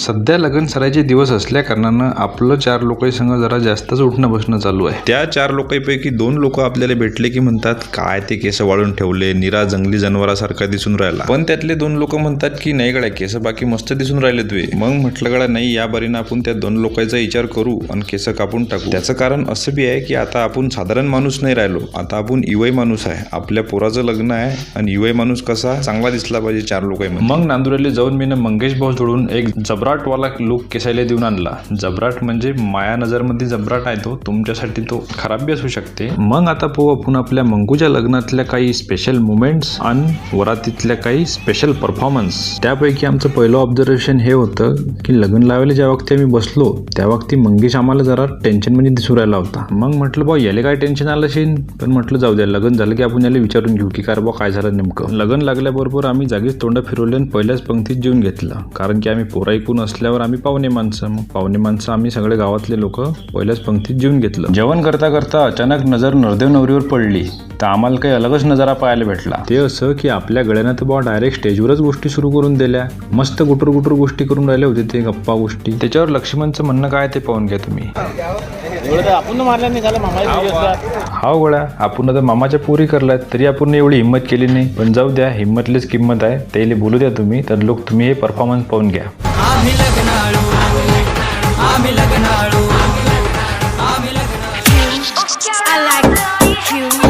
सध्या लग्न सरायचे दिवस असल्या कारणानं आपलं 4 लोकांसंग जरा जास्तच उठणं बसणं चालू आहे। त्या 4 लोकांपैकी 2 लोक आपल्याला भेटले की म्हणतात काय ते केस वाळून ठेवले, निरा जंगली जनावरासारखा दिसून राहिला। पण त्यातले 2 लोक म्हणतात की नाही गड्या केस बाकी मस्त दिसून राहिले तुझे। मग म्हटलं गड्या नाही, या बारीनं आपण त्या 2 लोकांचा विचार करू आणि केस कापून टाकू। त्याचं कारण असं बी आहे की आता आपण साधारण माणूस नाही राहिलो, आता आपण युवय माणूस आहे। आपल्या पोराचं लग्न आहे आणि युवय माणूस कसा चांगला दिसला पाहिजे 4 लोकांमध्ये। मग नांदुरेला जाऊन मी मंगेश भाऊ जोडून एक जबराट वाला लुक केसायला देऊन आणला। जबराट म्हणजे माया नजर मध्ये जबराट आहे तो, तुमच्यासाठी तो खराब बी असू शकते। मग आता पाहू आपण आपल्या मंगूच्या लग्नातल्या काही स्पेशल मुमेंट्स आणि वरातीतल्या काही स्पेशल परफॉर्मन्स। त्यापैकी आमचं पहिलं ऑब्झर्वेशन हे होतं की लग्न लावायला ज्या वक्ती आम्ही बसलो त्या वक्ती मंगेश आम्हाला जरा टेन्शन मध्ये दिसू राहिला होता। मग म्हटलं बा याला काय टेन्शन आलं असेल, पण म्हटलं जाऊ द्या, लग्न झालं की आपण याला विचारून घेऊ की बा काय झालं नेमकं। लग्न लागल्याबरोबर आम्ही जागीच तोंड फिरवले आणि पहिल्याच पंक्तीत जेवून घेतलं, कारण की आम्ही पोरा ऐकून असल्यावर आम्ही पाहुणे माणसं, मग पाहुणे माणसं आम्ही सगळे गावातले लोक पहिल्याच पंक्तीत जेवून घेतलं। जेवण करता करता अचानक नजर नरदेव नवरीवर पडली तर आम्हाला काही अलगच नजारा पाहायला भेटला। ते असं की आपल्या गळ्यानं तर बा डायरेक्ट स्टेजवरच गोष्टी सुरू करून दिल्या, मस्त गुटर गुटर गोष्टी करून राहिले होते ते गप्पा गोष्टी। त्याच्यावर लक्ष्मणचं म्हणणं काय ते पाहून घ्या तुम्ही। हा गोळ्या, आपण आता मामाच्या पोरी करलात तरी आपण एवढी हिंमत केली नाही, पण जाऊ द्या, हिंमतलीच किंमत आहे, त्याला बोलू द्या तुम्ही। तर लोक तुम्ही हे परफॉर्मन्स पाहून घ्या। I like you.